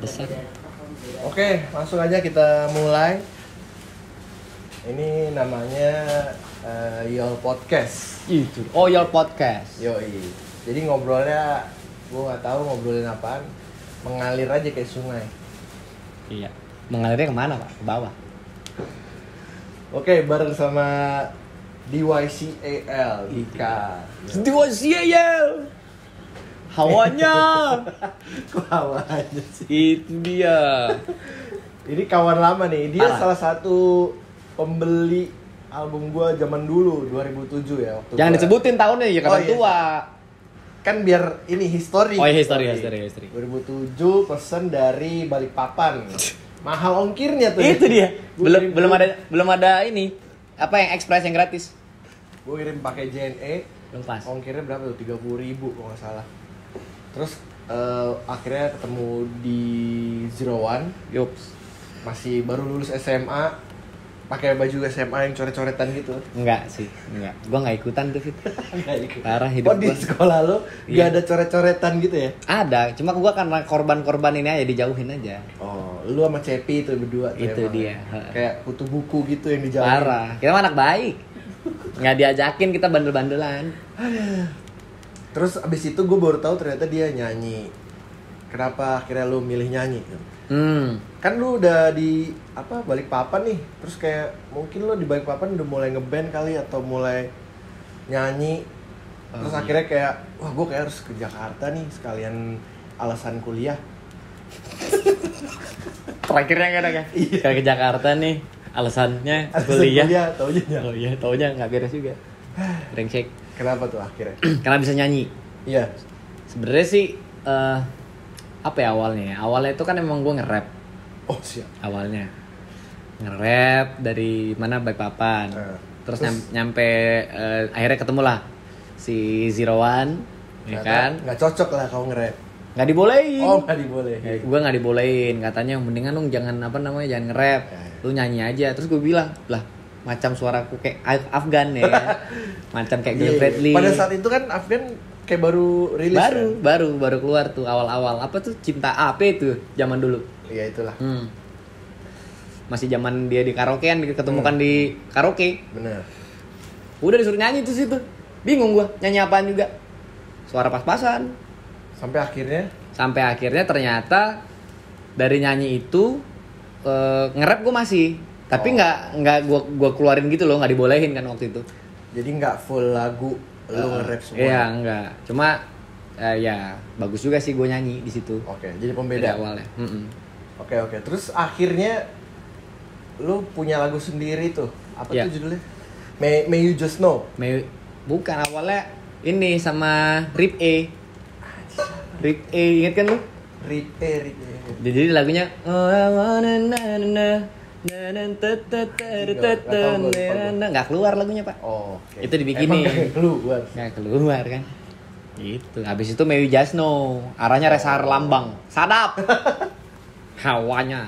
Besar. Oke, langsung aja kita mulai. Ini namanya Yol Podcast. Itu. Oh, Your Podcast. Yoi. Jadi ngobrolnya, gue nggak tahu ngobrolin apaan. Mengalir aja kayak sungai. Iya. Mengalirnya kemana, Pak? Ke bawah. Oke, bareng sama DYCAL, Dika. Dua sial. Hawanya. Kok awalnya sih? Itu dia. Ini kawan lama nih. Dia Parah. salah satu pembeli album gua zaman dulu 2007 ya waktu. Jangan gua- disebutin tahunnya ya, karena Oh, iya. tua. Kan biar ini history. Oh, iya, history. 2007 pesen dari Balikpapan. Mahal ongkirnya tuh. Itu dia. Gua Belum ada ini. Apa yang express yang gratis? Gue kirim pakai JNE. Belum pas. Ongkirnya berapa tuh? 30.000 kalau nggak salah. Terus akhirnya ketemu di Zero One. Yups. Masih baru lulus SMA. Pakai baju SMA yang coret-coretan gitu. Enggak sih, enggak. Gua enggak ikutan tuh, Fit. Nggak ikut. Parah hidup Oh, di gua. sekolah lo nggak Iya. ada coret-coretan gitu ya? Ada, cuma gua karena korban-korban ini aja dijauhin aja. Oh, lu sama Cepi itu berdua tuh Itu emang. dia. Kayak kutu buku gitu yang dijauhin. Parah. Kita mah anak baik. Nggak diajakin, kita bandel-bandelan. Terus abis itu gue baru tahu ternyata dia nyanyi. Kenapa akhirnya lu milih nyanyi? Kan lu udah di Balikpapan nih. Terus kayak mungkin lu di Balikpapan udah mulai ngeband kali atau mulai nyanyi. Terus akhirnya kayak wah gue kayak harus ke Jakarta nih sekalian alasan kuliah. Terakhirnya kan ya. Iya. Kayak ke Jakarta nih, alasannya Alasan kuliah. taunya nyanyi. Oh iya, taunya nggak beres juga. Brengsek. Kenapa tuh akhirnya? Karena bisa nyanyi. Iya. Sebenarnya sih apa ya awalnya? Awalnya itu kan emang gue nge-rap Oh siap. awalnya. Nge-rap dari mana Balikpapan. Terus terus? nyampe akhirnya ketemu lah si Zero One, ya kan? Nggak cocok lah kau nge-rap. Nggak dibolehin. Oh nggak dibolehin. Ya, gue nggak dibolehin, katanya mendingan dong jangan jangan nge-rap, lu nyanyi aja. Terus gue bilang lah macam suaraku kayak Afgan ya, kan? Macam kayak Glenn Iya, Fredly. pada saat itu kan Afgan kayak baru rilis baru keluar tuh awal-awal apa tuh Cinta AP itu zaman dulu. Iya itulah. Masih zaman dia di karaokean, ketemukan di karaoke. Bener. Udah disuruh nyanyi tuh situ. Bingung gua nyanyi apaan juga. Suara pas-pasan. Sampai akhirnya Ternyata dari nyanyi itu nge-rap gua masih, tapi nggak gua keluarin gitu loh, nggak dibolehin kan waktu itu. jadi nggak full lagu lu nge-rap semua. Iya, enggak. Cuma ya bagus juga sih gua nyanyi di situ. Oke, jadi Dari pembeda. awalnya. Oke. Terus akhirnya lu punya lagu sendiri tuh. Apa Iya. tuh judulnya? May You Just Know. Bukan awalnya ini sama Rip E. Rip E, inget kan lu? Rip. Jadi lagunya oh I wanna na na na na na ta ta ta ta ta na na nggak keluar lagunya Pak. Oh, oke. Itu dibikinin. Emang nggak keluar. Nggak keluar kan. Gitu. Habis itu Maybe Just Know, arahnya Resahar Lambang. Sadap. Hawanya.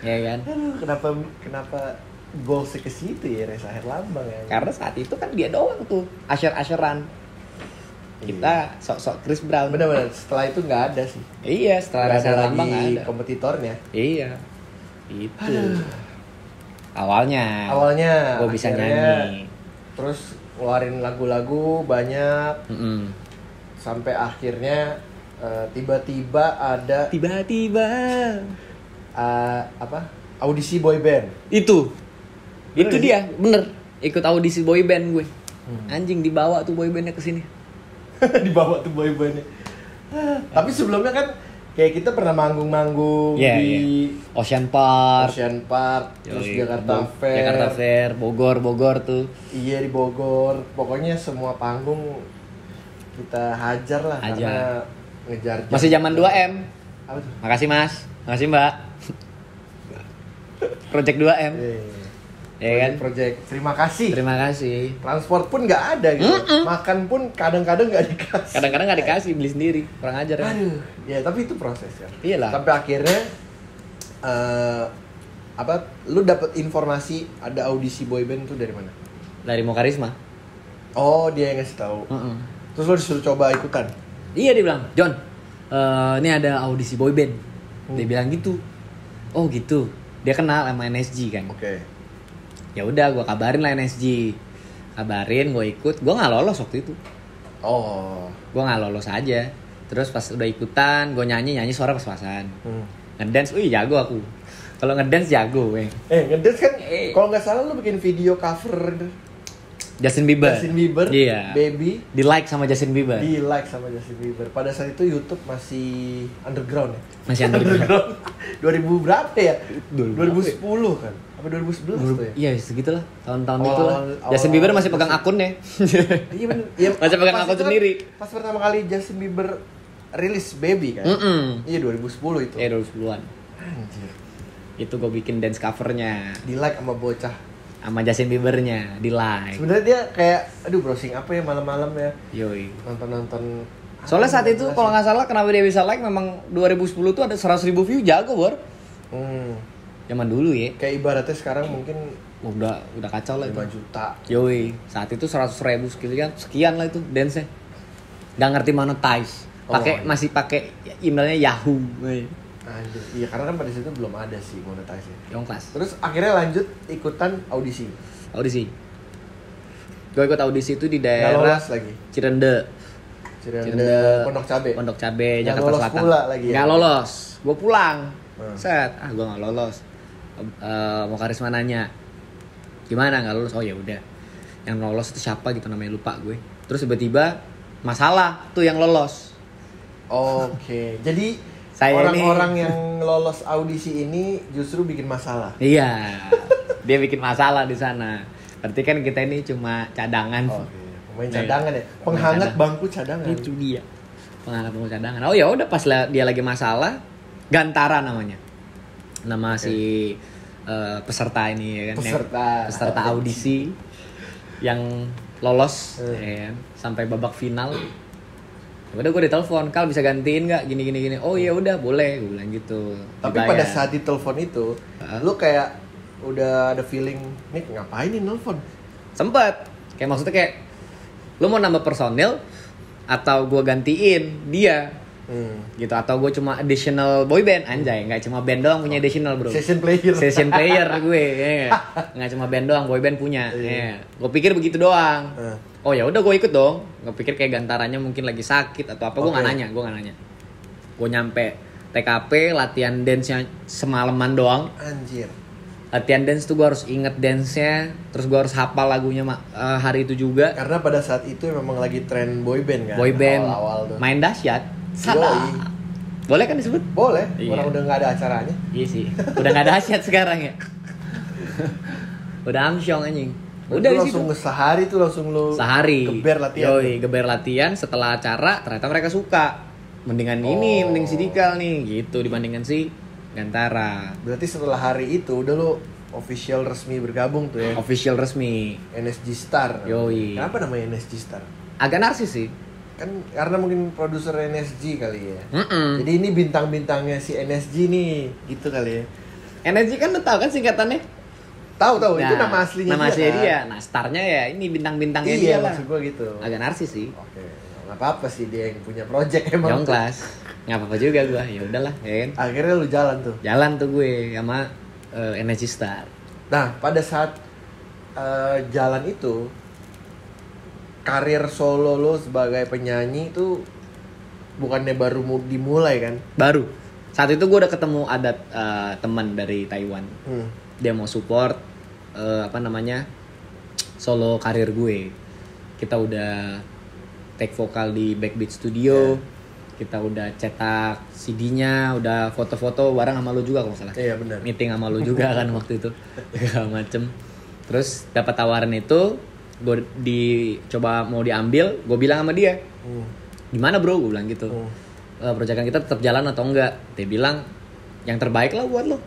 Ya kan? Aduh, kenapa goalsnya ke situ ya Reza Herlambang ya? Karena saat itu kan dia doang tuh asher-asheran. Kita sok-sok Chris Brown. Bener-bener setelah itu nggak ada sih. Iya, setelah Nggak Resahar ada Lambang nggak lagi ada. kompetitornya. Iya. Itu. Awalnya gue bisa akhirnya nyanyi. Terus ngeluarin lagu-lagu banyak sampai akhirnya tiba-tiba ada Tiba-tiba audisi boy band. itu Bener itu gak dia bener ikut audisi boy band gue. Anjing dibawa tuh boy bandnya ke sini. Dibawa tuh boy bandnya. Tapi sebelumnya kan kayak kita pernah manggung-manggung di Ocean Park, terus Yoi, Jakarta Fair. Jakarta Fair, Bogor tuh. Iya di Bogor. Pokoknya semua panggung kita hajar lah karena ngejar jam. Masih zaman 2M. Apa tuh? Makasih Mas, makasih Mbak. Project 2M. Ya kan? Project. Terima kasih. Terima kasih. Transport pun nggak ada gitu. Makan pun kadang-kadang nggak dikasih. Kadang-kadang nggak dikasih, beli sendiri. Kurang ajar kan? Aduh, ya tapi itu proses ya. Iyalah. Sampai akhirnya lu dapet informasi ada audisi boyband tuh dari mana? Dari Mokarisma. Oh, dia yang ngasih tahu. Terus lu disuruh coba ikutan. Iya dia bilang, John, ini ada audisi boyband. Dia bilang gitu. Oh gitu. Dia kenal sama NSG kan. Oke. Ya udah, gue kabarin lah NSG. Kabarin, gue ikut. Gue nggak lolos waktu itu. Oh. Gue nggak lolos aja. Terus pas udah ikutan, gue nyanyi suara pas-pasan. Ngedance, jago aku. Kalau ngedance jago, weh. Ngedance kan, kalau nggak salah lu bikin video cover Justin Bieber. Iya. Baby. Di like sama Justin Bieber. Justin Bieber. Pada saat itu YouTube masih underground ya. Masih underground. 2000 berapa ya? 2010 kan? Apa 2011 tuh ya? Iya, segitulah. Tahun-tahun itulah. Justin Bieber masih pegang akunnya. Iya bener. Ya, masih pegang akun sendiri. Pas pertama kali Justin Bieber rilis Baby kan? Iya 2010 itu. Iya 2010-an. Anjir. Itu gue bikin dance covernya. Di like sama bocah. Sama Justin Biebernya, di like. Sebenarnya dia kayak, browsing apa ya malam-malam ya? Yoi. Nonton. Soalnya saat itu kalau nggak salah kenapa dia bisa like, memang 2010 tuh ada 100.000 view, jago bor. Zaman dulu ya. Kayak ibaratnya sekarang mungkin udah kacau lah 5 juta. Yoi. Saat itu 100.000 sekian lah itu dance-nya. Nggak ngerti monetize. Masih pakai emailnya Yahoo. Anjir. Iya karena kan pada situ belum ada sih monetize. Yongklas. Terus akhirnya lanjut ikutan audisi. Gue ikut audisi itu di daerah lagi. Cirende, Pondok Cabe, Jakarta Selatan. Pula lagi ya? Nggak lolos. Gue pulang. Gue nggak lolos. Mau karisma nanya, gimana nggak lolos? Oh ya udah. Yang lolos itu siapa gitu namanya, lupa gue. Terus tiba-tiba masalah tuh yang lolos. Oke. Jadi orang-orang yang lolos audisi ini justru bikin masalah. Iya, dia bikin masalah di sana. Berarti kan kita ini cuma cadangan. Pemain cadangan ya, penghangat bangku cadangan. Itu dia, penghangat bangku cadangan. Oh ya udah, pas dia lagi masalah, Gantara namanya, nama si peserta ini ya kan, peserta audisi yang lolos ya kan, sampai babak final. Udah gue ditelepon, Kal bisa gantiin nggak gini. Oh iya udah boleh, gue bilang gitu. Tapi dibayar. Pada saat ditelepon itu, lu kayak udah ada feeling, nih ngapain nih nelfon? Sempet, kayak maksudnya kayak lu mau nambah personil atau gue gantiin dia, gitu, atau gue cuma additional boy band, anjay, nggak cuma band doang punya additional bro. Session player gue, ya. Nggak cuma band doang, boy band punya. Ya. Gue pikir begitu doang. Oh ya udah gue ikut dong. Gue pikir kayak Gantaranya mungkin lagi sakit atau apa. Gue nggak nanya. Gue nyampe TKP, latihan dance-nya semalaman doang. Anjir. Latihan dance tuh gue harus inget dance-nya, terus gue harus hafal lagunya hari itu juga. Karena pada saat itu memang lagi tren boy band kan. Boy band. Awal-awal tuh. Main dahsyat. Boleh kan disebut? Boleh. Orang udah nggak ada acaranya. Iya sih. Udah nggak ada dahsyat sekarang ya. Udah amsyong anjing. Udah langsung sehari tuh langsung lu geber latihan. Geber latihan setelah acara, ternyata mereka suka. Mendingan mending si Dikal nih gitu dibandingkan si Gantara. Berarti setelah hari itu udah lu official resmi bergabung tuh ya. Official resmi NSG Star. Kenapa namanya NSG Star? Agak narsis sih. Kan karena mungkin produser NSG kali ya. Jadi ini bintang-bintangnya si NSG nih, gitu kali ya. NSG kan lu tahu kan singkatannya? Tahu itu nama aslinya dia. Nah, starnya ya ini bintang-bintangnya dia lah. Maksud gua gitu. Agak narsis sih. Oke. Enggak apa-apa sih, dia yang punya project emang. Yongklas. Enggak apa-apa juga gua. Ya udahlah, ya kan. Akhirnya lu jalan tuh gue sama Energy Star. Nah, pada saat jalan itu karir solo lo sebagai penyanyi itu bukannya baru dimulai kan? Baru. Saat itu gue udah ketemu ada teman dari Taiwan. Dia mau support solo karir gue. Kita udah take vokal di Backbeat Studio. Kita udah cetak CD-nya, udah foto-foto bareng sama lu juga kalau salah. Iya benar. Meeting sama lu juga kan waktu itu. Segala macem. Terus dapat tawaran itu, gue dicoba mau diambil, gue bilang sama dia. Gimana bro? Gue bilang gitu. Proyekan kita tetap jalan atau enggak? Dia bilang yang terbaik lah buat lo.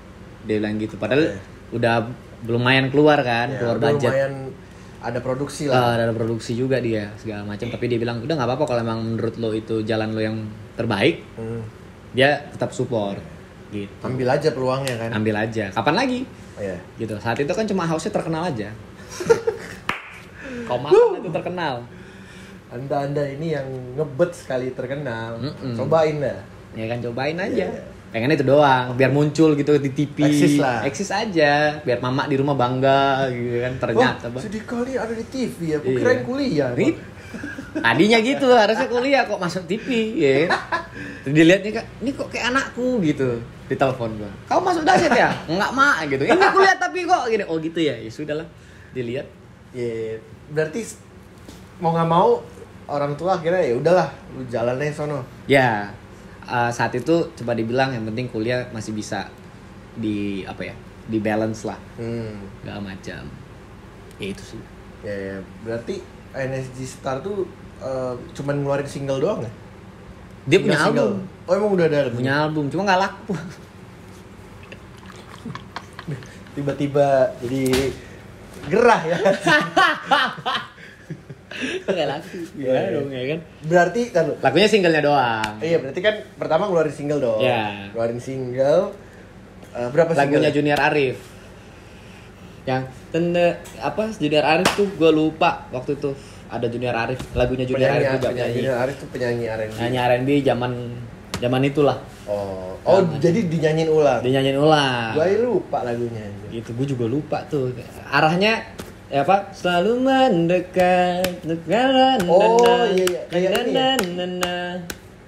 Dia bilang gitu. Padahal udah lumayan keluar kan, keluar budget. Lumayan ada produksi lah. Ada produksi juga dia segala macam. Tapi dia bilang udah nggak apa-apa kalau emang menurut lo itu jalan lo yang terbaik. Dia tetap support. Gitu. Ambil aja peluangnya kan. Ambil aja. Kapan lagi? Gitu. Saat itu kan cuma house-nya terkenal aja. Komakan itu terkenal. Anda ini yang ngebet sekali terkenal. Cobain dah. Ya kan cobain aja. pengen itu doang, biar muncul gitu di TV. Eksis aja, biar mama di rumah bangga gitu kan. Ternyata Bang, sedih kali ada di TV ya, aku kirain kuliah. Tadinya gitu, harusnya kuliah kok masuk TV ya. Terus dilihatnya Kak, ini kok kayak anakku gitu. Di telepon gua. Kamu masuk dasyat ya? Enggak, Mak gitu. Ini kuliah tapi kok gini. Oh gitu ya. Ya sudahlah. Dilihat. Ya, berarti mau nggak mau orang tua akhirnya ya udahlah, lu jalan aja sono. Ya. Saat itu coba dibilang yang penting kuliah masih bisa di apa ya? Di balance lah. Gak macam. Ya itu sih. Ya, berarti NSG Star tuh cuman ngeluarin single doang ya? Dia punya album. Oh emang udah ada album? Punya album, cuma gak laku. Tiba-tiba jadi gerah ya. Gak laku. Gimana dong ya kan? Berarti kan lakunya singlenya doang. Iya, berarti kan pertama ngeluarin single dong. Iya. Ngeluarin single. Berapa single? Lagunya Junior Arif. Yang Junior Arif tuh gue lupa waktu itu. Ada Junior Arif, lagunya Junior Arif juga penyanyi. Junior Arif tuh penyanyi R&B. Penyanyi R&B zaman itulah. Oh, jadi dinyanyiin ulang. Dinyanyiin ulang. Gue lupa lagunya. Gitu, gue juga lupa tuh. Arahnya ya apa? Selalu mendekat. Oh iya, kayak ini.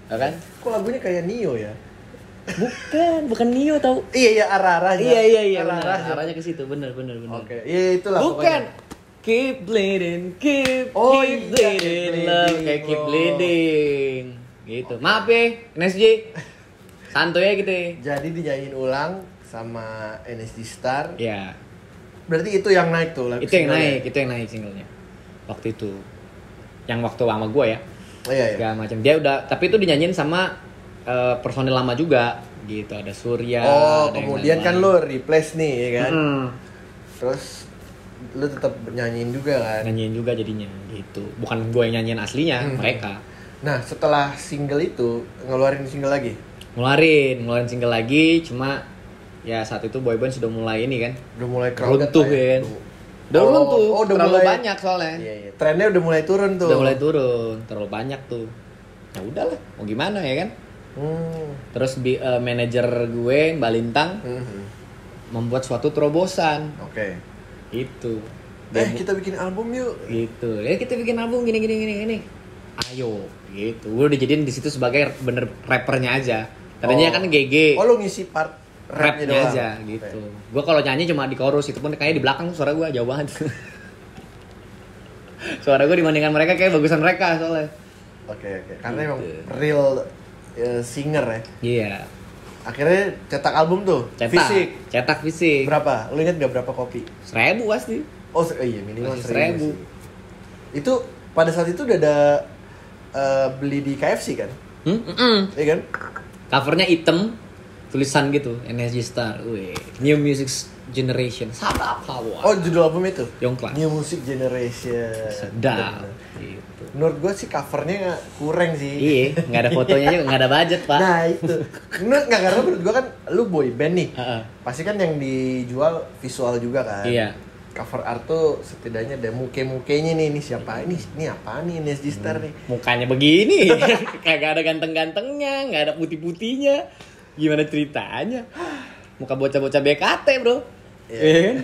Ya kan? Kok lagunya kayak Nio ya? Bukan Nio tau. Iya, arah-arahnya. Iya. Arahnya ke situ, bener. Oke, iya itulah. Bukan. Pokoknya. Keep bleeding, keep bleeding, love, kayak keep bleeding, gitu. Maaf ya, NSG, santuy ya gitu. Jadi dinyanyiin ulang sama NSG Star. Ya. Berarti itu yang naik tuh. Itu yang naik singlenya. Waktu itu, yang waktu sama gue ya. Oh iya. Segala macam. Dia udah, tapi itu dinyanyiin sama personil lama juga, gitu. Ada Surya. Oh, kemudian kan lo replace nih, ya kan? Terus lu tetap nyanyiin juga kan? Nyanyiin juga jadinya gitu. Bukan gue yang nyanyiin aslinya, mereka. Nah, setelah single itu ngeluarin single lagi? Ngeluarin single lagi, cuma ya saat itu boyband sudah mulai ini kan. Udah mulai runtuh kan. Udah runtuh. Udah terlalu mulai banyak soalnya. Iya. Trennya udah mulai turun tuh. Terlalu banyak tuh. Ya udahlah, mau gimana ya kan? Terus manajer gue Mbak Lintang membuat suatu terobosan. Oke. Itu. Kita bikin album yuk. Gitu. Kita bikin album gini. Ayo, gitu. Gue udah jadiin di situ sebagai bener rappernya aja. Tadinya kan GG. Oh, lu ngisi part rapnya aja gitu. Gue kalau nyanyi cuma di chorus, itu pun kayaknya di belakang suara gue jauh banget. Suara gue dibandingkan mereka kayak bagusan mereka soalnya. Oke. Karena emang real singer ya. Iya. Akhirnya cetak album tuh, cetak fisik. Berapa? Lu inget gak berapa kopi? 1.000 pasti. Oh iya, minimal 1.000. Itu pada saat itu udah ada beli di KFC kan? Iya kan? Covernya hitam, tulisan gitu, NSG Star, New Music Generation. Sadap lah. Oh, judul album itu? Yongklas. New Music Generation. Sedap. Gitu. Menurut gue sih covernya kurang sih. Iya, nggak ada fotonya juga, nggak ada budget pak. Nah itu, karena menurut gue kan lu boy band nih, pasti kan yang dijual visual juga kan. Iya. Cover art tuh setidaknya ada muke-mukenya nih, ini siapa ini apa nih NSG Star nih. Mukanya begini, kagak ada ganteng-gantengnya, nggak ada putih-putihnya. Gimana ceritanya? Muka bocah-bocah BKT bro,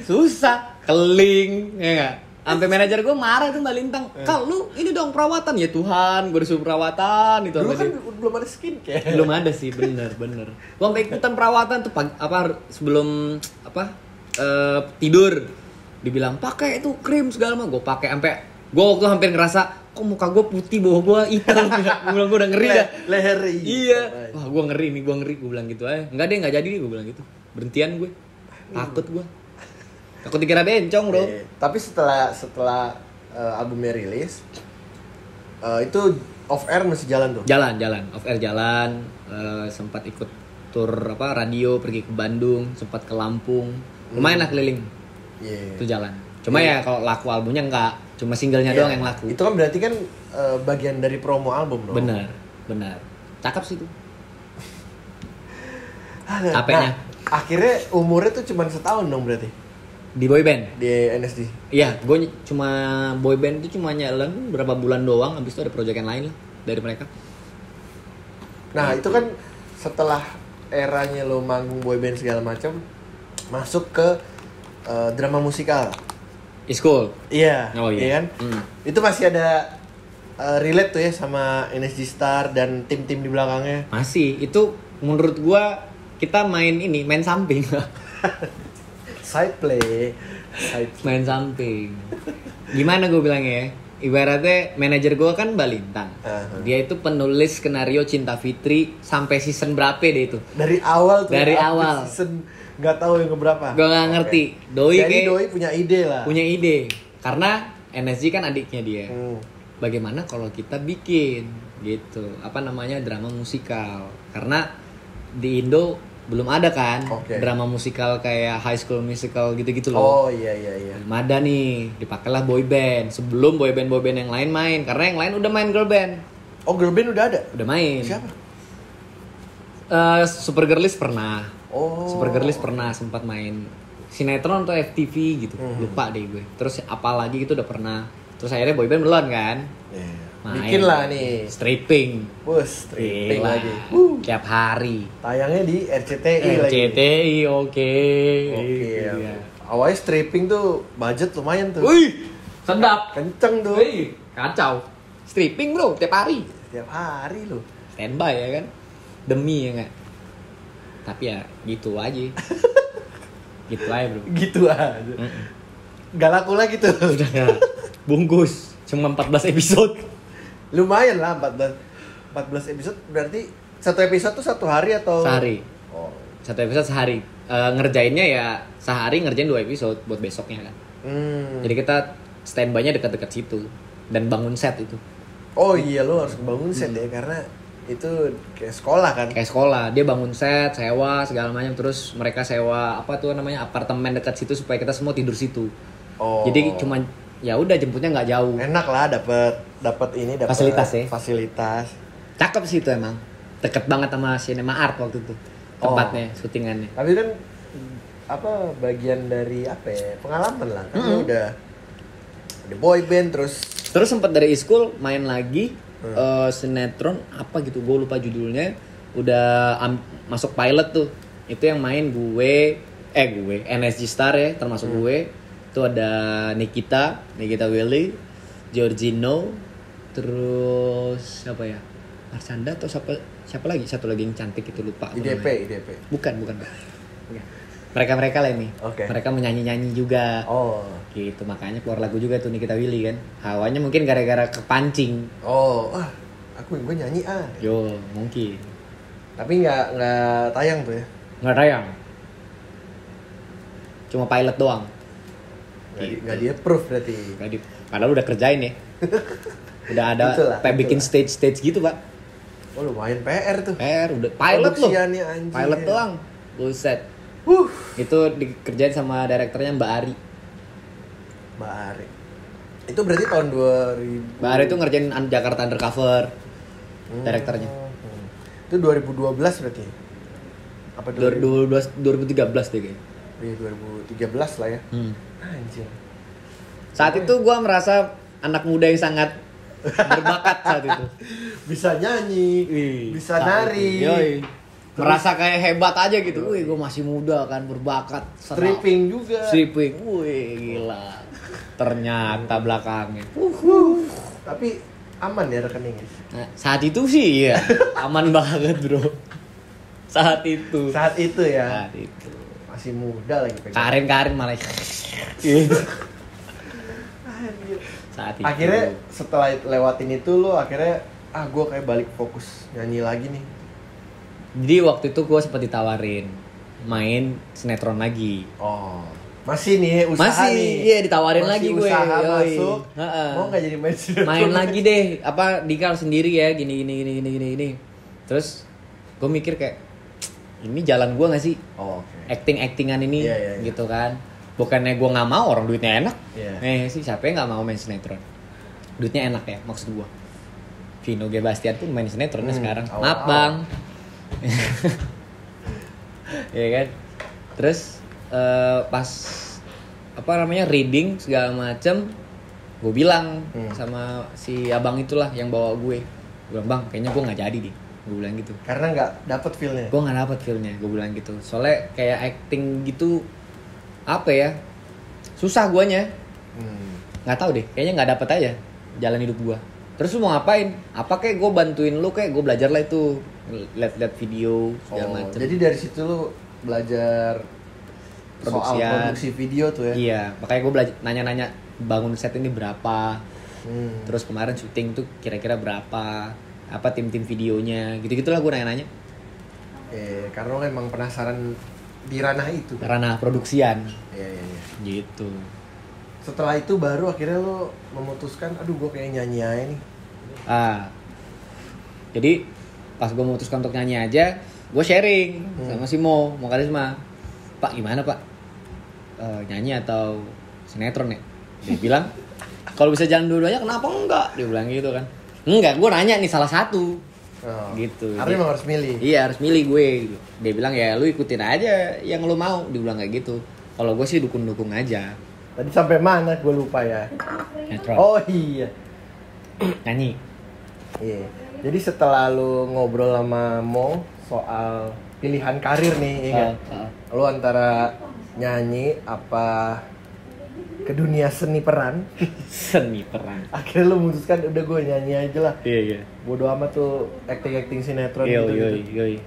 susah, keling, ya nggak? Sampai manajer gue marah tuh Mbak Lintang. Kal, lu ini dong perawatan ya Tuhan, gue disuruh perawatan itu. Dulu kan belum ada skincare. Belum ada sih, bener. Gue sampai ikutan perawatan tuh sebelum tidur. Dibilang pakai itu krim segala macam. Gue pakai sampai gue waktu hampir ngerasa kok muka gue putih, bawah gue hitam. Gue bilang gue udah ngeri dah. Leher. Iya. Wah gue ngeri nih, gue bilang gitu aja. Enggak deh, nggak jadi gue bilang gitu. Berhentian gue. Takut gue. Takut dikira bencong bro. Tapi setelah albumnya rilis, itu off air masih jalan tuh? Jalan, off air jalan. Sempat ikut tur radio, pergi ke Bandung, sempat ke Lampung. Lumayan lah keliling. Itu jalan. Cuma ya kalau laku albumnya enggak, cuma singlenya doang yang laku. Itu kan berarti kan bagian dari promo album dong. Benar. Cakep sih itu. Nah, Capeknya. akhirnya umurnya tuh cuma setahun dong berarti. Di boyband? Di NSG? Iya, gue cuma boyband itu cuma jalan berapa bulan doang, habis itu ada project yang lain lah dari mereka. Nah itu kan setelah eranya lo manggung boyband segala macam masuk ke drama musikal. Iskul. Iya. Oh iya. Iya kan? Itu masih ada relate tuh ya sama NSG Star dan tim-tim di belakangnya. Masih. Itu menurut gua kita main samping. Side play. Main samping. Gimana gue bilangnya ya? Ibaratnya manajer gue kan Balintang. Dia itu penulis skenario Cinta Fitri sampai season berapa deh itu? Dari awal tuh. Dari awal. Season nggak tahu yang keberapa. Gue nggak ngerti. Jadi Doi punya ide lah. Punya ide. Karena NSG kan adiknya dia. Bagaimana kalau kita bikin gitu? Apa namanya drama musikal? Karena di Indo belum ada kan drama musikal kayak High School Musical gitu-gitu loh. Oh iya. Belum ada nih, dipakailah boy band sebelum boy band yang lain main, karena yang lain udah main girl band. Oh, girl band udah ada? Udah main. Siapa? Super Girlies pernah. Oh. Super Girlies pernah sempat main sinetron atau FTV gitu. Lupa deh gue. Terus apalagi gitu udah pernah. Terus akhirnya boy band belum kan? Bikin lah nih. Stripping. Stripping lagi. Tiap hari. Tayangnya di RCTI lagi. RCTI, oke. Iya. Awalnya stripping tuh budget lumayan tuh. Wih, sedap. Kenceng tuh. Wih, kacau. Stripping bro, tiap hari. Tiap hari loh. Standby ya kan. Demi ya nggak. Tapi ya gitu aja. Gitu aja bro. Gitu aja. Gak laku lagi tuh. Udah gak. Bungkus. Cuma 14 episode. Lumayan lah 14 episode. Berarti satu episode tuh satu hari atau? Sehari. Oh. Satu episode sehari. Ngerjainnya ya sehari ngerjain 2 episode buat besoknya kan. Jadi kita standby-nya dekat-dekat situ. Dan bangun set itu. Oh iya, lo harus bangun set ya. Karena itu kayak sekolah kan. Kayak sekolah. Dia bangun set, sewa segala macam. Terus mereka sewa apa tuh namanya apartemen dekat situ supaya kita semua tidur situ. Oh. Jadi cuma ya udah jemputnya nggak jauh. Enak lah dapat fasilitas. Cakep sih itu emang. Deket banget sama Cinema Art waktu itu. Tempatnya, syutingannya. Tapi kan bagian dari pengalaman lah. Kan udah boy band terus sempat dari school main lagi sinetron apa gitu, gue lupa judulnya. Udah masuk pilot tuh. Itu yang main gue NSG Star ya, termasuk gue. Itu ada Nikita Willy, Giorgino, terus siapa ya? Marcanda atau siapa lagi? Satu lagi yang cantik itu lupa. IDP. Bukan. Mereka lah ini. Mereka menyanyi juga. Oh. Gitu, makanya keluar lagu juga tuh Nikita Willy kan. Hawanya mungkin gara-gara kepancing. Oh, gue nyanyi Yo, mungkin. Tapi nggak tayang tuh ya? Nggak tayang. Cuma pilot doang. Nggak di approve berarti. Padahal udah kerjain ya. Udah ada bikin stage gitu pak. Oh lumayan PR tuh. Udah pilot loh. Pilot doang. Buset. Itu dikerjain sama direkturnya Mbak Ari. Itu berarti tahun 2000. Mbak Ari tuh ngerjain Jakarta Undercover. Direkturnya. Itu 2012 berarti. Apa 2013 deh kayaknya. Iya 2013 lah ya. Anjir. Saat itu gue merasa anak muda yang sangat berbakat saat itu. Bisa nyanyi, bisa nari. Merasa kayak hebat aja gitu. Wih, gue masih muda kan, berbakat. Stripping juga. Wih, gila. Ternyata belakangnya. Tapi aman ya rekeningnya. Nah, saat itu sih iya, aman banget bro. Saat itu ya. Masih muda lagi pegang. Karin malah. Saat itu. Akhirnya setelah lewatin itu lo akhirnya gue kayak balik fokus nyanyi lagi nih. Jadi waktu itu gue sempat ditawarin main sinetron lagi. Oh, masih nih usaha nih. Iya ditawarin masih lagi gue. Usaha masuk. Mau nggak jadi main sinetron? Main lagi deh. Dikal sendiri ya gini. Terus gue mikir kayak ini jalan gue nggak sih? Actingan ini gitu kan. Bukannya gue nggak mau, orang duitnya enak. Sih siapa yang nggak mau main sinetron? Duitnya enak ya maksud gue. Vino G. Bastian pun main sinetronnya sekarang. Maaf bang. Ya kan. Terus pas reading segala macem, gue bilang sama si abang itulah yang bawa gue bilang bang kayaknya gue nggak jadi deh. gue bilang gitu. Karena nggak dapet feel-nya. Gue nggak dapet feel-nya, gue bilang gitu. Soalnya kayak acting gitu apa ya, susah guanya. Nggak tahu deh, kayaknya nggak dapet aja jalan hidup gue. Terus lu mau ngapain? Apa kayak gue bantuin lu, kayak gue belajar lah itu, lihat video segala macem. Jadi dari situ lu belajar soal produksi video tuh ya? Iya, makanya gue belajar nanya-nanya bangun set ini berapa. Terus kemarin syuting tuh kira-kira berapa, apa tim-tim videonya, gitu-gitulah gue nanya-nanya. Karena lo emang penasaran di ranah itu. Ranah produksian. Iya. Gitu. Setelah itu baru akhirnya lo memutuskan, aduh gue kayak nyanyi aja nih. Jadi pas gue memutuskan untuk nyanyi aja, gue sharing sama si Mo Karisma. Pak gimana pak? Nyanyi atau sinetron ya? Dia bilang, kalau bisa jalan dua-duanya kenapa enggak? Dia bilang gitu kan. Enggak, gue nanya nih salah satu. Gitu. Karena emang harus milih. Iya harus milih gue. Dia bilang ya lu ikutin aja yang lu mau. Dia bilang kayak gitu. Kalau gue sih dukung-dukung aja. Tadi sampai mana? Gue lupa ya. Sinetron. Oh iya. Nyanyi. Iya. Jadi setelah lu ngobrol sama Mo soal pilihan karir nih, ingat? Lu antara nyanyi apa ke dunia seni peran? Seni peran. Akhirnya lu memutuskan udah gue nyanyi aja lah. Iya. Bodo amat tuh acting sinetron Yo. gitu.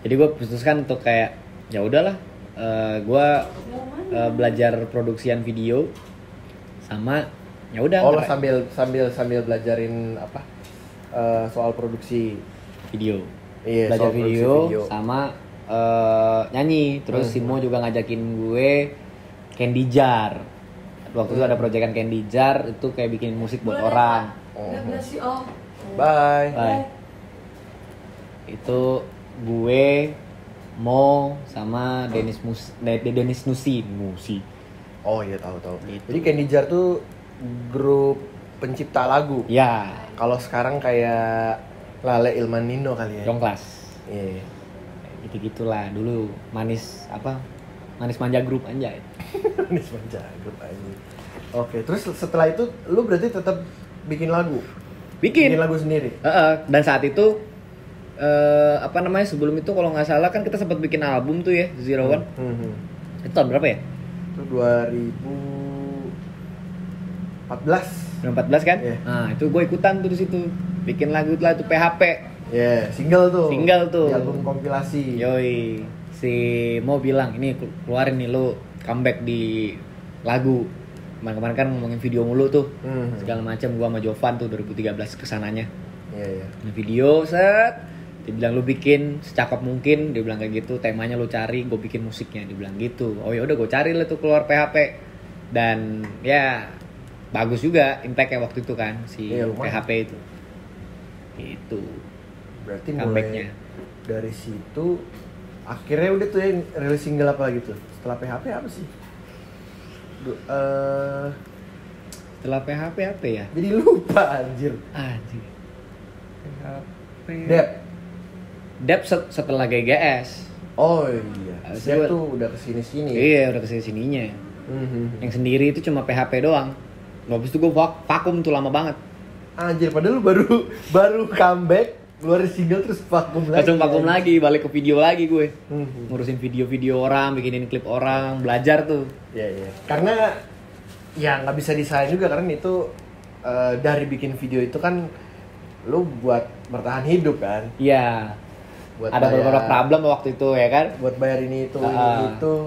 Jadi gue putuskan untuk kayak ya udahlah, gue belajar produksian video sama ya udah. Oh, lo sambil belajarin apa? Soal produksi video. Iya, belajar soal video sama nyanyi. Terus Simo juga ngajakin gue Candy Jar. Waktu itu ada proyekan Candy Jar, itu kayak bikin musik buat orang. Bye. Itu gue, Mo sama Denis Nusi. Oh iya tahu. Gitu. Jadi Candy Jar tuh grup pencipta lagu. Ya. Kalau sekarang kayak Lale Ilmanino kali ya. Jongklas. Iya. Gitu-gitulah dulu manis manja grup anjay. Manis manja grup anjay. Oke, terus setelah itu lu berarti tetap bikin lagu? Bikin lagu sendiri? Dan saat itu sebelum itu kalau nggak salah kan kita sempat bikin album tuh ya, Zero One. Itu tahun berapa ya? Itu 2014 kan? Yeah. Nah itu gue ikutan tuh di situ bikin lagu lah tuh PHP. Yeah, single tuh. Di album kompilasi. Yoi, si Mo bilang ini keluarin nih lo comeback di lagu. Kemarin kan ngomongin video mulu tuh, segala macam. Gua sama Jovan tuh 2013 kesananya. Iya. Nah, video set, dia bilang lu bikin secakap mungkin, dia bilang kayak gitu. Temanya lu cari, gue bikin musiknya, dia bilang gitu. Oh ya udah gue cari lah tuh keluar PHP. Dan ya bagus juga impact-nya waktu itu kan si PHP itu. Itu. Berarti comeback-nya. Mulai dari situ akhirnya udah tuh ya rilis single apa lagi tuh? Setelah PHP apa sih? Setelah PHP apa ya? Jadi lupa anjir. PHP. Dep setelah GGS. Oh iya. Dep tuh udah kesini-sini. Iya udah kesini-sininya. Yang sendiri itu cuma PHP doang. Habis itu gue vakum tuh lama banget. Anjir, padahal lu baru comeback, keluarin single terus vakum lagi. Langsung vakum lagi, balik ke video lagi gue. Ngurusin video-video orang, bikinin klip orang, belajar tuh. Iya. Karena ya nggak bisa disalahin juga karena itu dari bikin video itu kan lu buat bertahan hidup kan. Iya. Ada beberapa problem waktu itu ya kan. Buat bayar ini itu.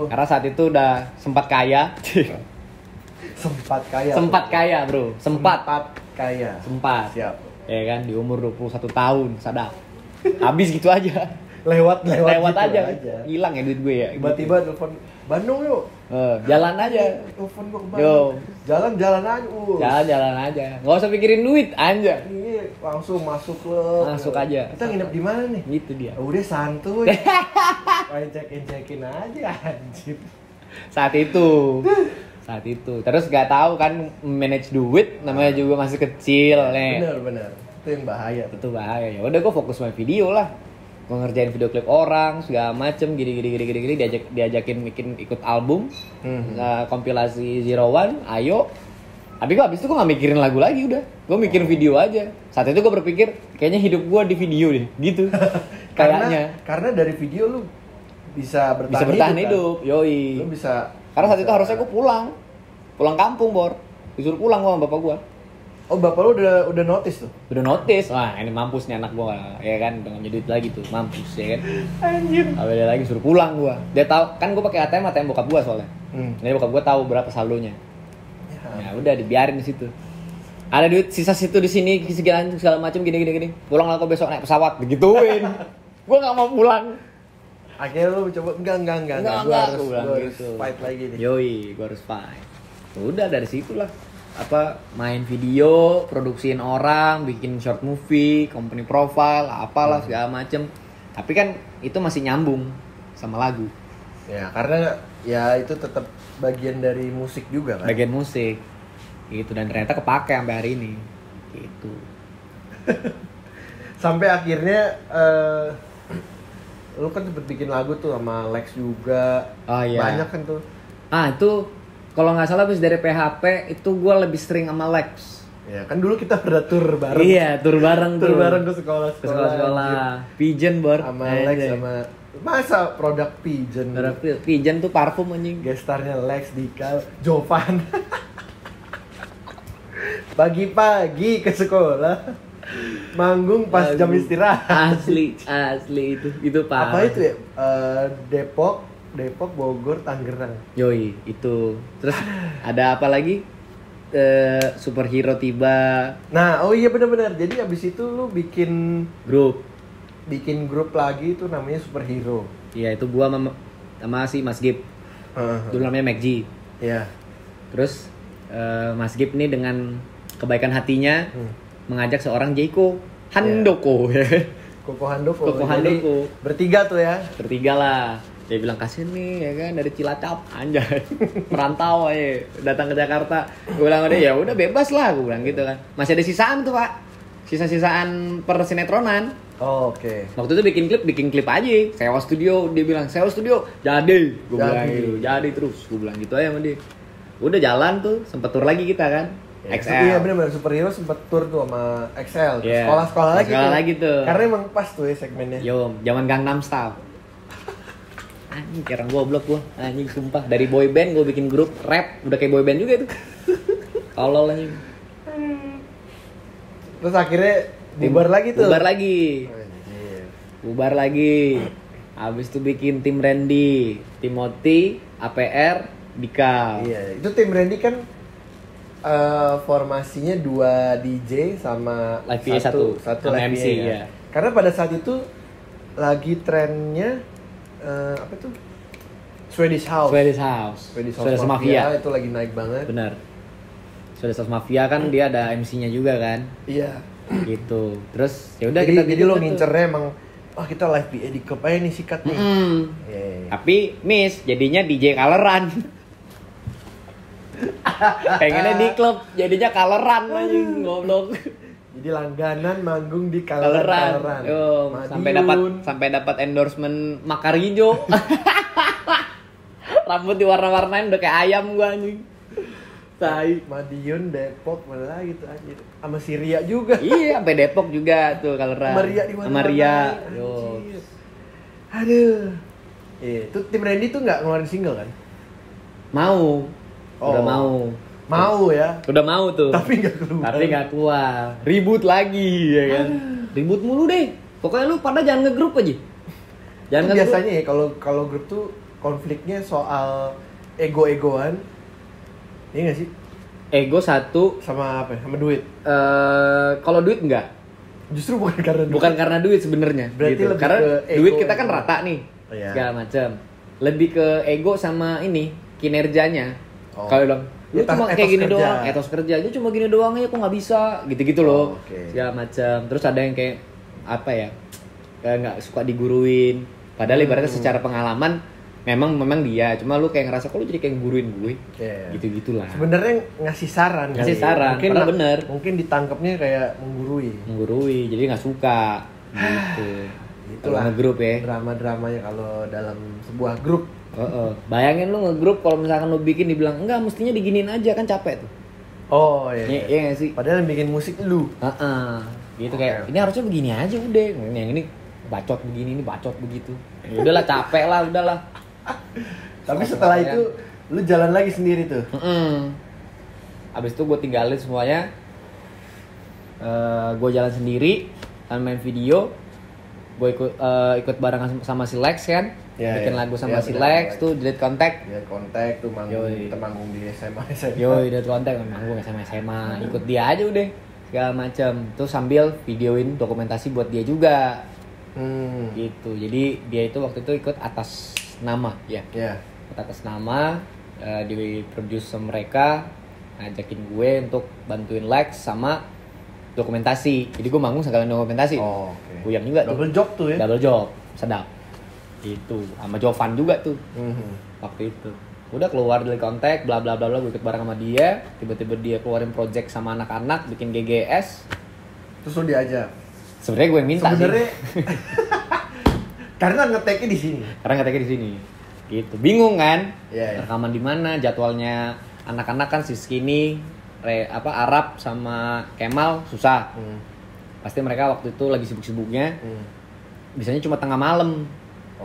Karena saat itu udah sempat kaya. Sempat kaya bro. Sempat kaya. Siap. Ya kan di umur 21 tahun, sadap. Habis gitu aja. Lewat gitu aja. Hilang ya duit gue ya. Tiba-tiba telepon Bandung yuk. Jalan aja. Telepon gue ke Bandung. Jalan aja. Jalan aja. Enggak usah pikirin duit aja. Iya, langsung masuk lo. Masuk aja. Kita nginep di mana nih? Gitu dia. Udah santuy. Main check-in aja anjir. Saat itu terus nggak tahu kan manage duit, namanya juga masih kecil nih. Bener itu yang bahaya. Itu bahaya. Ya udah gue fokus main video lah, gue ngerjain video klip orang segala macem gini diajakin bikin ikut album kompilasi Zero One. Ayo, tapi gue abis itu gue nggak mikirin lagu lagi, udah gue mikirin video aja. Saat itu gue berpikir kayaknya hidup gue di video deh, gitu. Kayaknya. Karena dari video lu bisa bertahan hidup, kan? Yoi. Lu bisa. Karena saat itu harusnya gue pulang kampung, Bor. Disuruh pulang gue sama bapak gue. Oh, bapak lu udah notice tuh? Udah notice, wah ini mampus nih anak gue, ya kan, udah nggak duit lagi tuh, mampus ya kan. Anjir. Beda lagi suruh pulang gue. Dia tahu, kan gue pakai ATM bokap gue soalnya. Jadi bokap gue tahu berapa saldonya. Ya udah dibiarin di situ. Ada duit sisa situ di sini segala macam gini. Pulang lah kok besok naik pesawat, begituin. Gue nggak mau pulang. Akhirnya lu coba enggak. Gue harus gitu. Fight lagi nih. Yoi, gue harus fight. Udah dari situlah. Main video, produksiin orang, bikin short movie, company profile, apalah segala macem. Tapi kan itu masih nyambung sama lagu. Ya, karena ya itu tetap bagian dari musik juga kan. Bagian musik. Gitu, dan ternyata kepake sampai hari ini. Gitu. Sampai akhirnya lu kan sempet bikin lagu tuh sama Lex juga. Oh iya. Banyak kan tuh. Itu kalau nggak salah habis dari PHP itu gue lebih sering sama Lex. Ya kan dulu kita pernah tur bareng. Iya, tur bareng ke sekolah. Pigeon, Bor. Sama Lex sama masa produk Pigeon. Pigeon tuh parfum anjing. Gestarnya Lex, Dika, Jovan. Pagi-pagi ke sekolah. Manggung pas jam istirahat. Asli itu parah. Apa itu ya? Depok, Bogor, Tangerang. Yoi, itu. Terus ada apa lagi? Superhero tiba. Nah, oh iya benar-benar. Jadi abis itu lu bikin grup lagi itu namanya Superhero. Iya, itu gua sama si Mas Gip. Dulu namanya MacG. Iya. Terus Mas Gip nih dengan kebaikan hatinya mengajak seorang Jeko Handoko. Koko Handoko. Bertiga tuh ya. Bertiga lah. Dia bilang kasih nih ya kan dari Cilacap anjay. Merantau aja datang ke Jakarta. Gue bilang dia ya udah bebas lah, gue bilang gitu kan. Masih ada sisaan tuh, Pak. Sisa-sisaan per sinetronan. Oh, oke. Waktu itu bikin klip aja. Sewa studio, dia bilang sewa studio. Jadi, gue bilang gitu. Jadi terus gue bilang gitu aja sama dia. Udah jalan tuh, sempet tur lagi kita kan. Ya, XL. Iya benar-benar Superhero sempet tur tuh sama XL. Yeah. Sekolah-sekolah lagi tuh. Karena emang pas tuh ya segmennya. Yo, zaman Gangnam Style. Anjing kira goblok gua. Anjing sumpah dari boy band gua bikin grup rap udah kayak boy band juga itu. Tolol anjing. Terus akhirnya bubar lagi tuh. Bubar lagi. Habis itu bikin tim Randy, Timothy, APR, Dika. Iya, itu tim Randy kan formasinya 2 DJ sama live satu live MC ya. Karena pada saat itu lagi trennya apa tuh? Swedish House Mafia itu lagi naik banget. Benar. Swedish House Mafia kan dia ada MC-nya juga kan. Iya. Gitu. Terus ya udah jadi lo ngincernya emang kita live PA di klub aja nih sikat nih. Yeah. Tapi miss jadinya DJ coloran. Pengennya di klub jadinya coloran anjing goblok. Jadi langganan manggung di coloran. Sampai dapat endorsement Makar Hijau. Rambut diwarna-warnain udah kayak ayam gua anjing. Tai. Madiun, Depok, mana lagi tuh anjir. Sama Siria juga. Iya, sampai Depok juga tuh coloran. Sama Ria. Aduh. Itu tim Randy tuh enggak ngeluarin single kan? Mau. Udah mau ya. Udah mau tuh. Tapi nggak keluar. Ribut lagi ya kan. Ribut mulu deh. Pokoknya lu pada jangan ngegrup aja. Jangan biasanya ya kalau grup tuh konfliknya soal ego-egoan. Iya nggak sih? Ego satu sama apa? Sama duit. Kalau duit enggak. Justru bukan karena duit sebenarnya. Berarti gitu. lebih Karena ke ego, duit kita kan rata nih. Iya. Segala macam. Lebih ke ego sama ini kinerjanya. Kalau bilang lu cuma kayak gini kerja doang, etos kerja lu cuma gini doang aja kok nggak bisa, gitu-gitu loh. Segala macam. Terus ada yang kayak apa ya? Kayak nggak suka diguruin. Padahal ibaratnya secara pengalaman memang dia, cuma lu kayak ngerasa kok lu jadi kayak guruin gue. Gitu-gitulah. Sebenarnya ngasih saran. Mungkin bener. Mungkin ditangkapnya kayak menggurui. Jadi nggak suka. Gitu. Itulah ngegrup ya. Drama-dramanya kalau dalam sebuah grup. Bayangin lu ngegrup kalau misalkan lu bikin dibilang enggak mestinya diginiin aja kan capek tuh. Oh iya. Iya gak sih? Padahal yang bikin musik lu. gitu. Kayak ini harusnya begini aja udah, yang ini bacot begini, ini bacot begitu. Ya udahlah, capek lah, udahlah. Tapi setelah itu lu jalan lagi sendiri tuh. Abis itu gue tinggalin semuanya, gue jalan sendiri, main video. Gue ikut bareng sama si Lex kan, bikin lagu sama si Lex tuh, Delete Contact. Delete Contact tuh manggung di SMA. Yoi, Delete Contact manggung SMA. Ikut dia aja udah segala macam. Tuh sambil videoin dokumentasi buat dia juga. Gitu. Jadi dia itu waktu itu ikut atas nama ya. Ikut atas nama, di produce mereka, ngajakin gue untuk bantuin Lex sama dokumentasi. Jadi gue manggung sekalian dokumentasi. Kuyang juga double job tuh ya. Double job, sedap. Itu sama Jovan juga tuh. Waktu itu. Udah keluar dari kontak, bla bla bla bla, gue ikut bareng sama dia. Tiba-tiba dia keluarin project sama anak-anak, bikin GGS. Terus lu diajak. Sebenarnya gue yang minta sih. Karena ngeteknya di sini. Gitu. Bingung kan? Rekaman di mana, jadwalnya anak-anak kan si Skinny, Arab sama Kemal susah. Pasti mereka waktu itu lagi sibuk-sibuknya. Biasanya cuma tengah malam.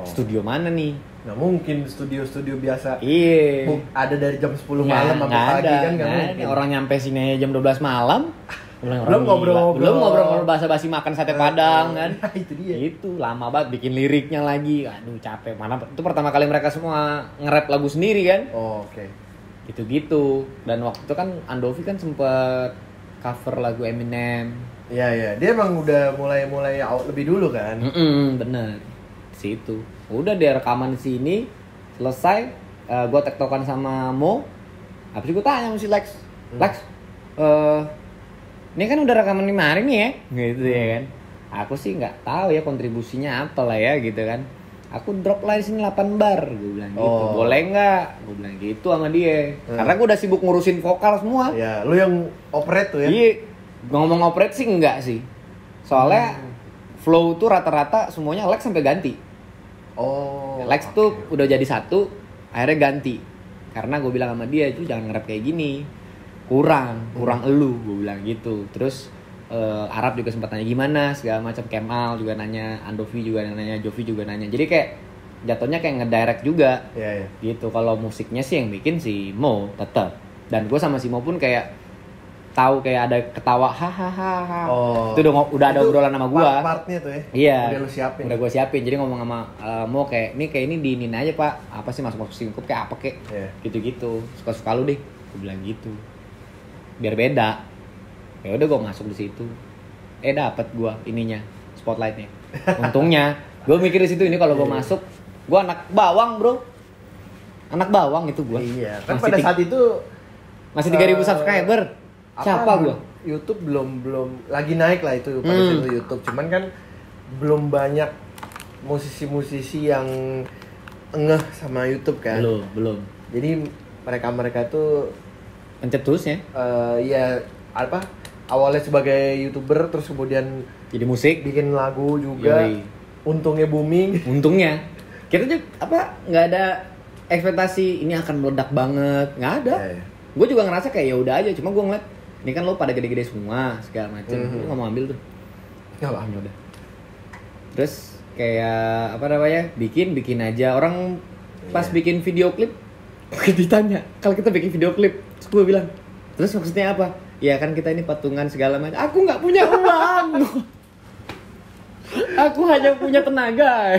Studio mana nih? Nggak mungkin studio biasa. Iya. Ada dari jam 10 malam sampai pagi kan nggak mungkin. Orang nyampe sini jam 12 malam. Belum ngobrol basa-basi makan sate Padang kan. Itu dia. Itu lama banget bikin liriknya lagi. Aduh capek. Mana itu pertama kali mereka semua nge-rap lagu sendiri kan. Gitu-gitu. Dan waktu itu kan Andovi kan sempet cover lagu Eminem. Iya. Dia emang udah mulai lebih dulu kan. Bener. Situ. Udah dia rekaman di sini, selesai. Gue tektokan sama Mo. Habis itu gue tanya sama si Lex. Lex, ini kan udah rekaman 5 hari nih ya, gitu ya kan. Aku sih nggak tahu ya kontribusinya apa lah ya gitu kan. Aku drop line sini 8 bar, gue bilang gitu. Boleh nggak? Gue bilang gitu sama dia. Karena gue udah sibuk ngurusin vokal semua. Ya, lu yang operate tuh ya? Iya, ngomong operate sih enggak sih. Soalnya flow tuh rata-rata semuanya Lex sampai ganti. Lex tuh udah jadi satu, akhirnya ganti. Karena gue bilang sama dia, itu jangan nge-rap kayak gini. Kurang elu, gue bilang gitu. Terus Arab juga sempat nanya gimana, segala macam. Kemal juga nanya, Andovi juga nanya, Jovi juga nanya. Jadi kayak jatuhnya kayak ngedirect juga. Gitu. Kalau musiknya sih yang bikin si Mo tetap. Dan gue sama si Mo pun kayak tahu kayak ada ketawa hahaha. Itu udah ada obrolan sama gue. Partnya tuh ya. Iya. Udah lu siapin. Udah gue siapin. Jadi ngomong sama Mo kayak ini diinin aja Pak. Apa sih masuk singkup kayak apa kek? Gitu-gitu. Suka-suka lu deh. Gue bilang gitu. Biar beda. Ya udah gue masuk di situ. Dapat gue ininya, spotlightnya. Untungnya gue mikir di situ, ini kalau gue masuk, gue anak bawang bro. Anak bawang itu gue. Iya. Kan pada saat itu masih 3.000 subscriber. Siapa gue? YouTube belum lagi naik lah itu pada saat itu YouTube. Cuman kan belum banyak musisi-musisi yang ngeh sama YouTube kan. Belum. Jadi mereka tuh pencetusnya. Ya apa? Awalnya sebagai YouTuber, terus kemudian jadi musik, bikin lagu juga. Untungnya booming. Untungnya kita juga nggak ada ekspektasi ini akan meledak banget, nggak ada. Gue juga ngerasa kayak ya udah aja, cuma gue ngeliat ini kan lo pada gede-gede semua segala macam, gue nggak mau ambil tuh. Nggak lah, udah. Terus kayak bikin aja. Orang pas bikin video klip, gue ditanya kalau kita bikin video klip, terus gue bilang terus maksudnya apa? Ya kan kita ini patungan segala macam. Aku nggak punya uang. Aku hanya punya tenaga.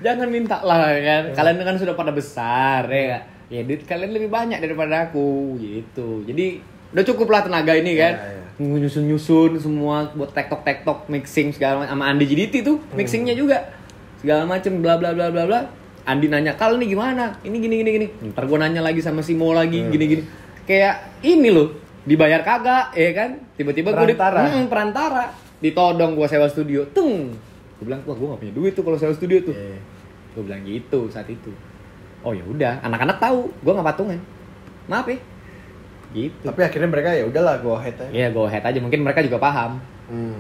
Jangan minta lah kan. Kalian kan sudah pada besar ya. Ya kalian lebih banyak daripada aku gitu. Jadi udah cukup lah tenaga ini kan. Nyusun semua buat tektok mixing segala macam. Sama Andi JDT tuh mixingnya juga segala macam bla bla bla bla bla. Andi nanya, "Kal nih gimana? Ini gini. Ntar gue nanya lagi sama si Mo lagi gini. Kayak ini loh. Dibayar kagak, ya kan? Tiba-tiba gue perantara. Ditodong gue sewa studio. Gue bilang, gue gak punya duit tuh kalau sewa studio tuh. Gue bilang gitu saat itu. Oh ya udah, anak-anak tahu, gue nggak patungan. Maaf ya. Gitu. Tapi akhirnya mereka ya udahlah, go ahead aja. Iya, go ahead aja. Mungkin mereka juga paham.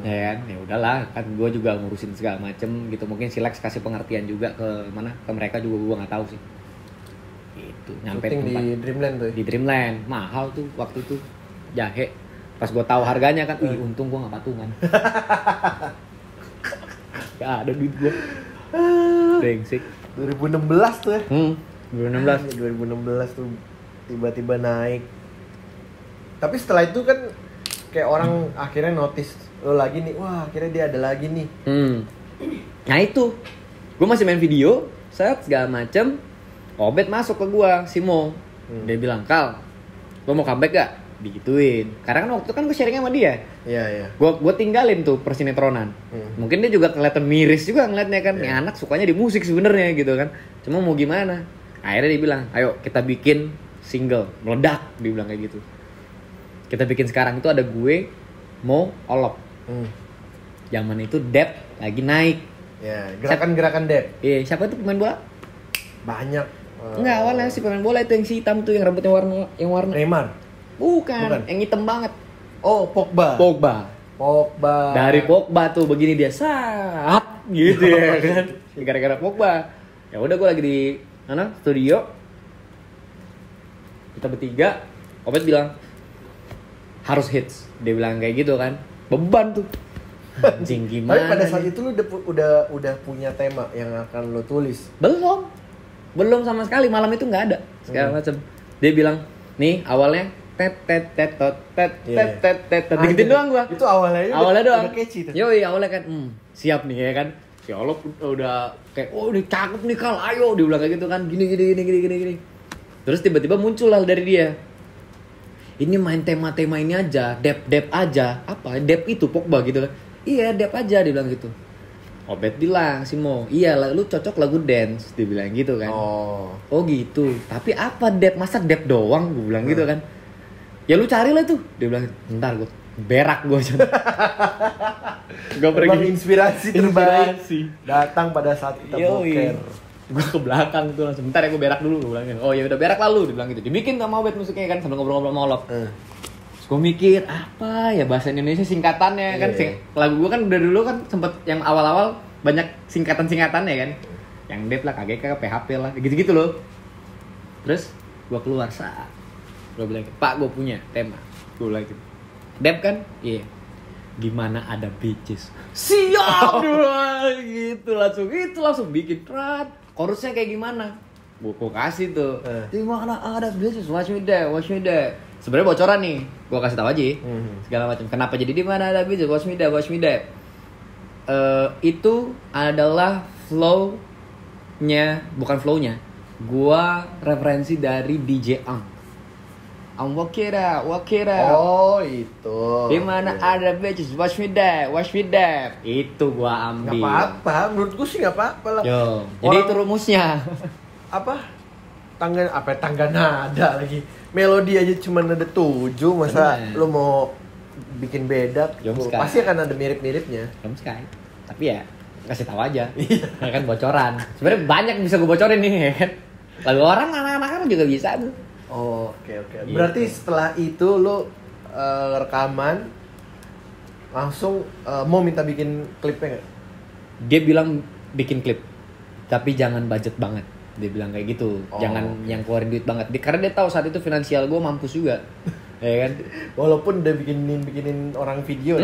Ya kan? Ya udahlah, kan gue juga ngurusin segala macem gitu. Mungkin si Lex kasih pengertian juga ke mereka juga, gue nggak tahu sih. Gitu. Nyampe di Dreamland tuh. Di Dreamland, mahal tuh waktu itu. Jahe Pas gue tahu harganya kan, wih untung gue nggak patungan. Gak ada duit gue. Brengsek. 2016 tuh ya. 2016 tuh tiba-tiba naik. Tapi setelah itu kan kayak orang akhirnya notice lo lagi nih, wah akhirnya dia ada lagi nih. Nah itu, gue masih main video, segala macem. Obet masuk ke gue, Simo. Dia bilang, Kal, lo mau comeback gak? Digituin. Karena kan waktu itu kan gue sharing sama dia. Iya. Gue tinggalin tuh persinetronan. Mungkin dia juga kelihatan miris juga ngeliatnya kan. Nih anak sukanya di musik sebenarnya gitu kan. Cuma mau gimana? Akhirnya dia bilang, ayo kita bikin single meledak. Dia bilang kayak gitu. Kita bikin sekarang itu ada gue, Mo, Olop. Zaman itu Dep lagi naik. Ya, gerakan-gerakan Dep. Iya, siapa tuh pemain bola? Banyak. Enggak, awalnya si pemain bola itu yang si hitam tuh yang rambutnya warna. Neymar. Bukan, yang hitam banget. Oh, Pogba. Dari Pogba tuh begini dia saat gitu ya kan. Gara-gara Pogba. Ya udah gue lagi di studio. Kita bertiga, Obet bilang harus hits. Dia bilang kayak gitu kan. Beban tuh. Anjing gimana? Tapi pada saat itu lu udah punya tema yang akan lu tulis. Belum sama sekali, malam itu nggak ada segala macam. Dia bilang, nih awalnya tet digitin doang gua. Itu awalnya doang. Udah catchy tuh. Yoi, awalnya kan siap nih ya kan. Ya Allah udah kayak ini cakep nih Kal, ayo dia bilang kayak gitu kan. Gini. Terus tiba-tiba muncul lah dari dia. Ini main tema-tema ini aja, dep aja. Apa? Dep itu Pogba gitu kan. Iya, dep aja dia bilang gitu. Obet bilang, Simo, iya lu cocok lagu dance, dia bilang gitu kan. Oh gitu, tapi apa dep, masa dep doang, gue bilang gitu kan. Ya lu cari lah tuh, dia bilang, ntar gue berak gue aja. Gue pergi inspirasi terbaik datang pada saat kita boker. Gue ke belakang tuh langsung, bentar ya gue berak dulu, gue bilangin. Oh ya udah berak lalu, dia bilang gitu. Dibikin sama Obet musiknya kan, sambil ngobrol-ngobrol sama Olop. Gue mikir apa ya bahasa Indonesia singkatannya kan. Lagu gue kan udah dulu kan sempet yang awal-awal banyak singkatan-singkatannya kan. Yang Dep lah, KGK, PHP lah, gitu-gitu loh. Terus gue keluar saat gue bilang, Pak gue punya tema. Gue bilang gitu. Dep kan? Iya. Gimana ada bitches? Siap gitu langsung bikin rat. Chorusnya kayak gimana? Gue kasih tuh. Gimana ada bitches? Watch me there. Sebenarnya bocoran nih, gua kasih tahu aja segala macam. Kenapa jadi di mana ada bitches? Watch me there. Itu adalah bukan flow-nya. Gua referensi dari DJ Ang. Walk it out. Oh itu. Di mana ada bitches? Watch me there. Itu gua ambil. Gak apa-apa, menurut gua sih gak apa-apa lah. Yo, jadi itu rumusnya. Apa? Tangga nada lagi. Melodi aja cuma ada 7, masa lu mau bikin beda? Pasti akan ada mirip-miripnya. Tapi ya kasih tahu aja. Ya kan bocoran. Sebenarnya banyak bisa gue bocorin nih ya kan. Lalu orang anak-anak juga bisa tuh. Oke. Gitu. Berarti setelah itu lu rekaman langsung mau minta bikin klipnya nggak? Dia bilang bikin klip, tapi jangan budget banget. Dia bilang kayak gitu, jangan yang keluarin duit banget. Karena dia tahu saat itu finansial gue mampus juga, ya kan. Walaupun udah bikinin orang video.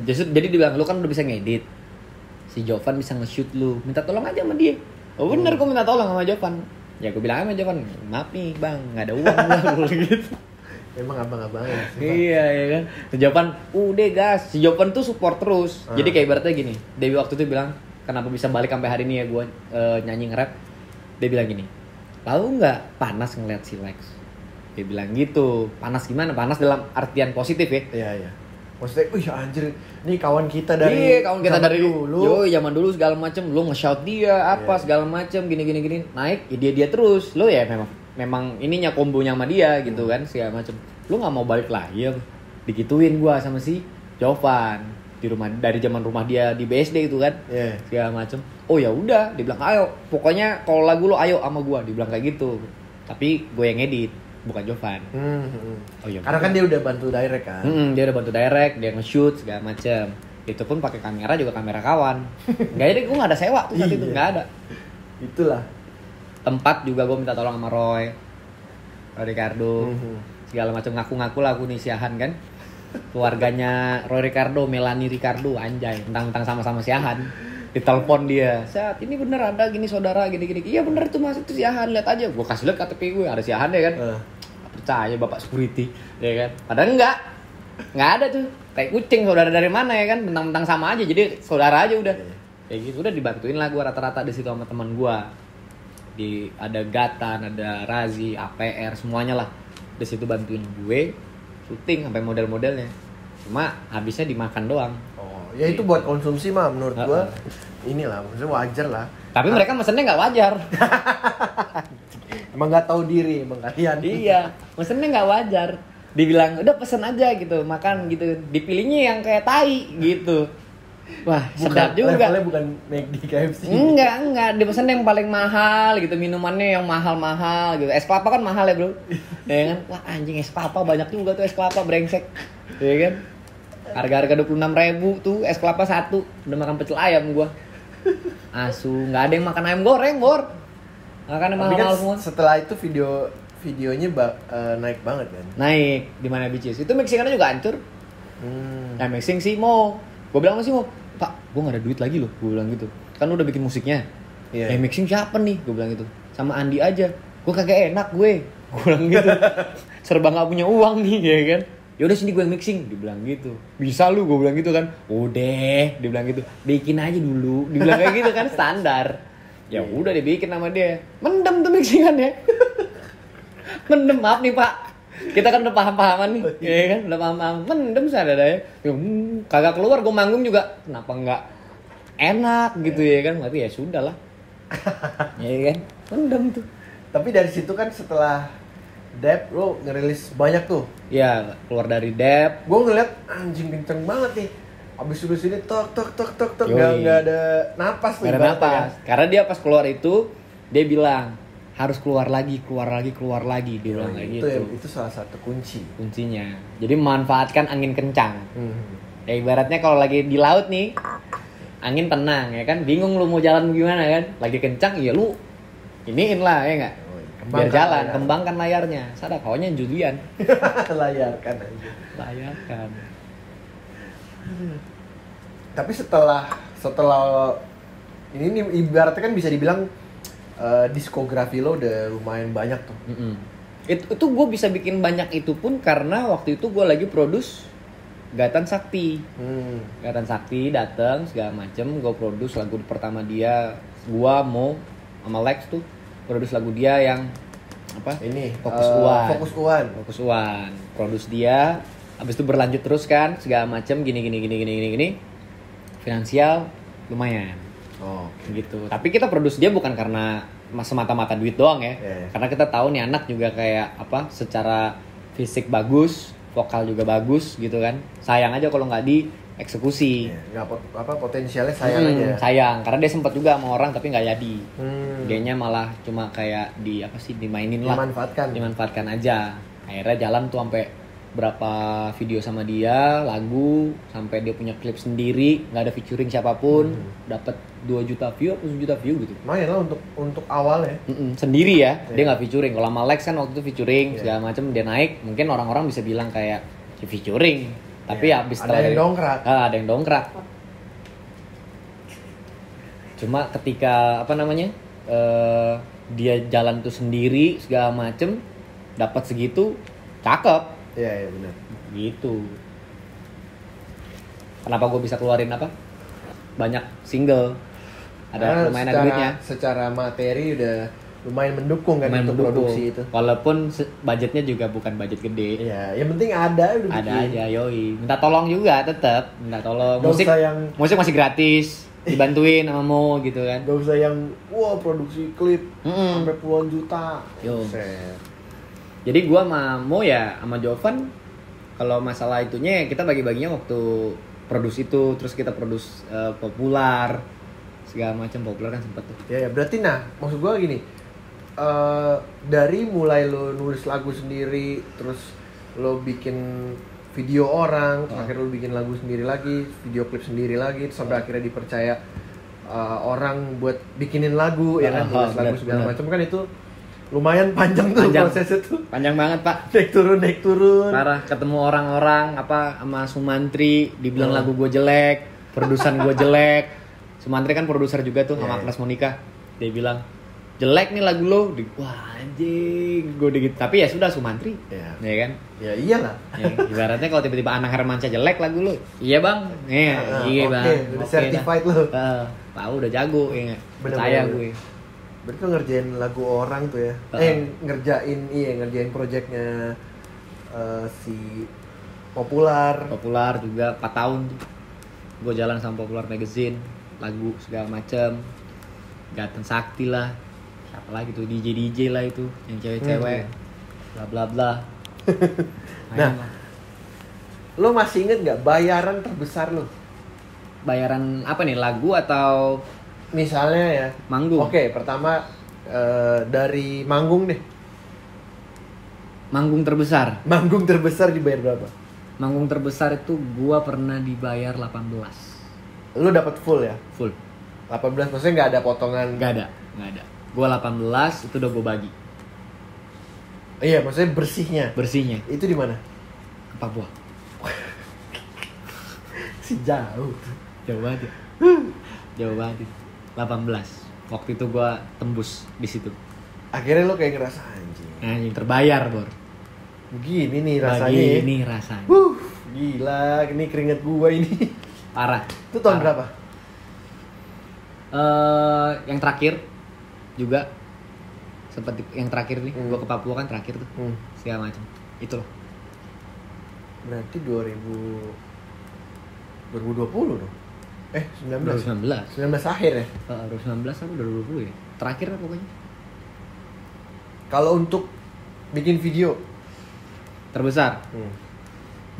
Jadi dia bilang, lu kan udah bisa ngedit, si Jovan bisa nge-shoot lu, minta tolong aja sama dia. Oh bener, gue minta tolong sama Jovan. Ya gue bilang sama Jovan, maaf nih bang, nggak ada uang gue gitu. Emang abang-abangnya. Iya ya kan. Si Jovan, udah gas. Si Jovan tuh support terus. Jadi kayak ibaratnya gini, Dewi waktu itu bilang, kenapa bisa balik sampai hari ini ya gue nyanyi nge-rap. Dia bilang gini, tahu nggak panas ngeliat si Lex? Dia bilang gitu. Panas gimana? Panas dalam artian positif ya? Iya. Maksudnya, anjir, nih kawan kita dari dulu. Zaman dulu segala macem, lo nge-shout dia segala macem, gini naik, ya dia terus. Lo ya memang ininya kombonya sama dia gitu kan, segala macem. Lo nggak mau balik lagi ya? Digituin gua sama si Jovan di rumah, dari zaman rumah dia di BSD itu kan, segala macem. Oh ya udah, dia bilang ayo, pokoknya kalau lagu lo ayo sama gua, dia bilang kayak gitu. Tapi gue yang edit, bukan Jovan. Oh iya. Karena kan dia udah bantu direct kan. Dia udah bantu direct, dia nge-shoot segala macem. Itu pun pakai kamera juga kamera kawan. Gak ada, gue nggak ada sewa tuh saat itu, nggak ada. Itulah. Tempat juga gue minta tolong sama Roy Ricardo, segala macam, ngaku-ngaku lah aku nih siahan kan. keluarganya Roy Ricardo, Melanie Ricardo, anjay, tentang sama-sama si Ahan. Ditelepon dia, saat ini bener ada gini saudara gini. Iya bener tuh mas, itu si Ahan, lihat aja. Gue kasih lihat KTP gue, ada si Ahan ya kan. Gak percaya bapak security, ya kan. Padahal nggak ada tuh. Kayak kucing, saudara dari mana ya kan, mentang-mentang sama aja, jadi saudara aja udah. Kayak gitu, udah dibantuin lah gue rata-rata di situ sama teman gue. Ada Gatan, ada Razi, APR, semuanya lah. Di situ bantuin gue syuting sampai model-modelnya. Cuma habisnya dimakan doang. Oh, ya itu buat konsumsi mah menurut gue inilah, maksudnya wajar lah. Tapi mereka mesennya nggak wajar. Emang nggak tahu diri, emang kalian. Iya, mesennya nggak wajar. Dibilang udah pesen aja gitu, makan gitu. Dipilihnya yang kayak tai gitu. Wah, sedap juga. Levelnya bukan McD KFC. Enggak. Dipesan yang paling mahal gitu, minumannya yang mahal-mahal gitu. Es kelapa kan mahal ya, Bro. Ya kan? Wah, anjing es kelapa banyak juga tuh es kelapa brengsek. Ya kan? Harga-harga 26.000 tuh es kelapa satu. Udah makan pecel ayam gua. Asu, enggak ada yang makan ayam goreng, Bor. Makan yang mahal-mahal semua. Setelah itu videonya naik banget kan. Naik di mana Bicis. Itu mixingannya juga hancur. Nah, mixing sih mau. Gue bilang sama sih mau, Pak, gue gak ada duit lagi loh, gue bilang gitu. Kan lu udah bikin musiknya. Yeah. Mixing siapa nih? Gue bilang gitu. Sama Andi aja. Gue kagak enak gue bilang gitu. Serba gak punya uang nih, ya kan. Yaudah sini gue yang mixing, dia bilang gitu. Bisa lu, gue bilang gitu kan. Udah, dia bilang gitu. Bikin aja dulu, dia bilang kayak gitu kan, standar. Ya udah dibikin sama dia. Mendem tuh mixingannya. Mendem, maaf nih Pak. Kita kan udah paham-pahaman nih, ya kan? Udah paham-paham. Mendem sadar ya. Kagak keluar, gue manggung juga. Kenapa nggak enak gitu ya kan? Tapi ya sudah lah. Ya kan? Mendem tuh. Tapi dari situ kan setelah Dep, lo ngerilis banyak tuh. Ya, keluar dari Dep. Gue ngeliat anjing kenceng banget nih. Abis udah sini tok. Gak ada napas tuh. Gak ada napas. Karena dia pas keluar itu, dia bilang, harus keluar lagi dia bilang kayak gitu. Itu salah satu kuncinya. Jadi memanfaatkan angin kencang. Ya ibaratnya kalau lagi di laut nih, angin tenang ya kan, bingung lu mau jalan gimana kan, lagi kencang ya lu iniin lah ya nggak, biar jalan, kembangkan layarnya. Sadar kaunya Julian. Layarkan. Tapi setelah ini ibaratnya kan bisa dibilang diskografi lo udah lumayan banyak tuh. Itu gue bisa bikin banyak itu pun karena waktu itu gue lagi produce Gatan Sakti. Gatan Sakti datang segala macem, gue produce lagu pertama dia. Gue mau sama Lex tuh produce lagu dia yang apa? Ini Fokus Uan. Produce dia. Abis itu berlanjut terus kan segala macem gini. Finansial lumayan. Gitu. Tapi kita produce dia bukan karena semata-mata duit doang ya. Karena kita tahu nih anak juga kayak apa, secara fisik bagus, vokal juga bagus gitu kan. Sayang aja kalau nggak dieksekusi. Potensialnya sayang aja. Sayang, karena dia sempat juga sama orang tapi nggak jadi. Dianya malah cuma kayak dimainin lah. Dimanfaatkan aja. Akhirnya jalan tuh sampai berapa video sama dia, lagu, sampai dia punya klip sendiri, nggak ada featuring siapapun, dapat 2 juta view atau 1 juta view gitu. Lumayan lah untuk awal ya. Sendiri ya, dia nggak featuring. Kalau sama Lex kan waktu itu featuring segala macam, dia naik, mungkin orang-orang bisa bilang kayak featuring, tapi abis ada yang dongkrak. Cuma ketika dia jalan tuh sendiri segala macem, dapat segitu, cakep. Iya benar. Gitu. Kenapa gue bisa keluarin banyak single? Ada lumayan duitnya. Secara materi udah lumayan mendukung kan untuk produksi itu. Walaupun budgetnya juga bukan budget gede. Iya, yang penting ada udah bikin. Ada aja, yoi. Minta tolong juga tetap, minta tolong. Musik masih gratis. Dibantuin sama Mo gitu kan. Gak usah yang produksi klip sampai puluhan juta. Jadi gue sama Mo ya sama Jovan, kalau masalah itunya kita bagi-baginya waktu produce itu, terus kita produce populer segala macam. Populer kan sempet tuh. Ya berarti maksud gue gini, dari mulai lo nulis lagu sendiri, terus lo bikin video orang, akhirnya lo bikin lagu sendiri lagi, video klip sendiri lagi, sampai akhirnya dipercaya orang buat bikinin lagu, ya kan, nulis lagu segala macam kan itu Lumayan panjang tuh prosesnya tuh. Panjang banget, Pak. Naik turun. Parah, ketemu orang-orang sama Sumantri, dibilang lagu gue jelek, produsen gue jelek. Sumantri kan produser juga tuh sama Agnes Monica. Dia bilang, "Jelek nih lagu lo." Wah, anjing. Gue gitu. Tapi ya sudah Sumantri. Ya kan? Ya iyalah. Ya, ibaratnya kalau tiba-tiba Anang Hermansyah jelek lagu lo. Iya, Bang. Iya, Bang. Udah certified lo. Tahu udah jago ya. Percaya gue. Berarti tuh ngerjain lagu orang tuh ya. Ngerjain projectnya si Popular juga 4 tahun tuh. Gue jalan sama Popular Magazine, lagu segala macem. Gaten Sakti lah. Siapa lagi tuh DJ lah itu, yang cewek-cewek. Bla bla bla. Nah, lo masih inget nggak bayaran terbesar lo? Bayaran apa nih, lagu atau misalnya ya manggung? Oke, pertama dari manggung deh. Manggung terbesar dibayar berapa? Manggung terbesar itu gua pernah dibayar 18. Lu dapat full ya? Full 18, maksudnya nggak ada potongan? Nggak ada. Gua 18 itu udah gua bagi. Iya, maksudnya bersihnya itu di mana? Papua. Jauh banget. Jauh banget. 18. Waktu itu gua tembus di situ. Akhirnya lo kayak ngerasa anjing terbayar, Bor. Begini nih rasanya. Gila, ini keringet gua ini. Parah. Itu tahun berapa? Yang terakhir juga seperti yang terakhir nih, gua ke Papua kan terakhir tuh. Segala macam. Itu loh. Berarti 2020 dong. 19 akhir ya? 2019 atau 2020 ya? Terakhir lah pokoknya. Kalau untuk bikin video terbesar,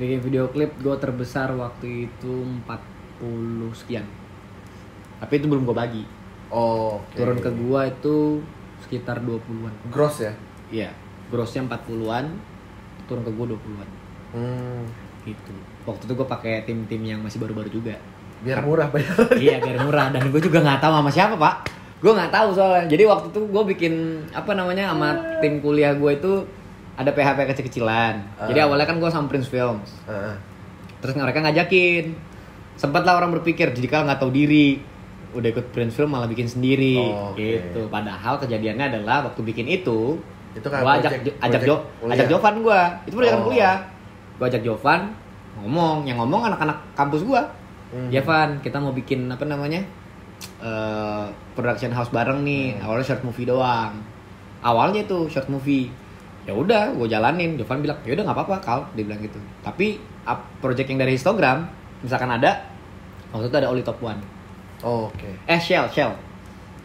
bikin video klip gue terbesar waktu itu 40 sekian. Tapi itu belum gue bagi. Turun ke gue itu sekitar 20-an. Gross ya? Iya, grossnya 40-an, turun ke gue 20-an. Gitu. Waktu itu gue pakai tim-tim yang masih baru-baru juga. Biar murah bayar. Iya, biar murah. Dan gue juga nggak tahu sama siapa, Pak. Gue nggak tahu soalnya. Jadi waktu itu gue bikin sama tim kuliah gue itu ada PHP kecil-kecilan. Jadi awalnya kan gue sama Prince Films. Terus mereka ngajakin. Sempet lah orang berpikir, jadi kalau nggak tahu diri, udah ikut Prince Film malah bikin sendiri. Gitu. Padahal kejadiannya adalah waktu bikin itu gue ajak Jovan gue. Itu proyekan kuliah. Gue ajak Jovan yang ngomong anak-anak kampus gue. Ya Van, kita mau bikin production house bareng nih. Awalnya short movie doang. Awalnya itu short movie. Ya udah, gue jalanin. Jovan bilang, "Ya udah nggak apa-apa, Kal." Dia bilang gitu. Tapi project yang dari Instagram, misalkan ada, waktu itu ada Oli Top One. Shell.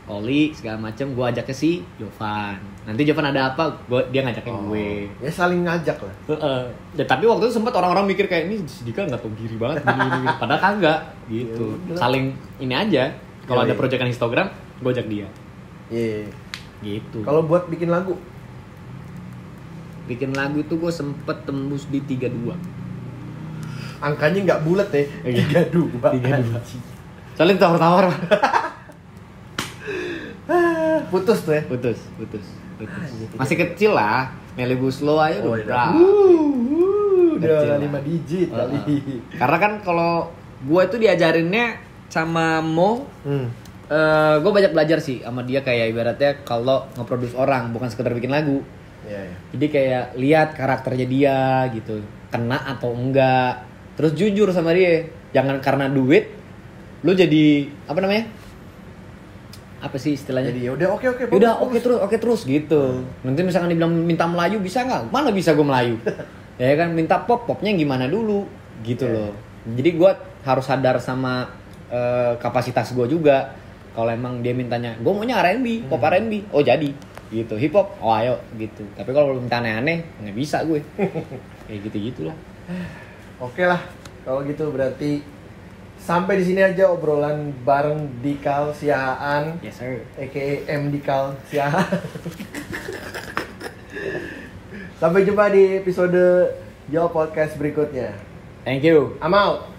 Oli segala macem, gue ajak ke si Jovan. Nanti Jovan ada apa, dia ngajakin gue. Ya saling ngajak lah. Ya, tapi waktu itu sempat orang-orang mikir kayak ini si Dika nggak tahu diri banget gini. Padahal kagak gitu. Saling ini aja. Kalau ada proyekan Instagram, gue ajak dia. Iya. Gitu. Kalau buat bikin lagu itu gue sempet tembus di 32. Angkanya nggak bulat ya? 32. Soalnya tawar-tawar. Putus tuh ya? Putus. Masih kecil lah. Melly Guslo aja udah berapa? Udah 5 digit kali. Karena kan kalau gue itu diajarinnya sama Mo, gue banyak belajar sih sama dia, kayak ibaratnya kalau nge-produce orang bukan sekedar bikin lagu. Jadi kayak lihat karakternya dia gitu, kena atau enggak. Terus jujur sama dia, jangan karena duit lu jadi apa sih istilahnya? Jadi udah oke terus gitu. Nanti misalkan dibilang minta Melayu bisa nggak? Mana bisa gue Melayu? Ya kan, minta popnya gimana dulu gitu loh. Jadi gue harus sadar sama kapasitas gue juga. Kalau emang dia mintanya, gue maunya R&B, pop R&B, oh jadi gitu. Hip hop, oh ayo gitu. Tapi kalau minta aneh-aneh, nggak bisa gue. Kayak gitu-gitulah. Oke lah, kalau gitu berarti sampai di sini aja obrolan bareng Dikal Siahaan. Yes sir. A.K.A. M Dikal Siahaan. Sampai jumpa di episode Yo Podcast berikutnya. Thank you. I'm out.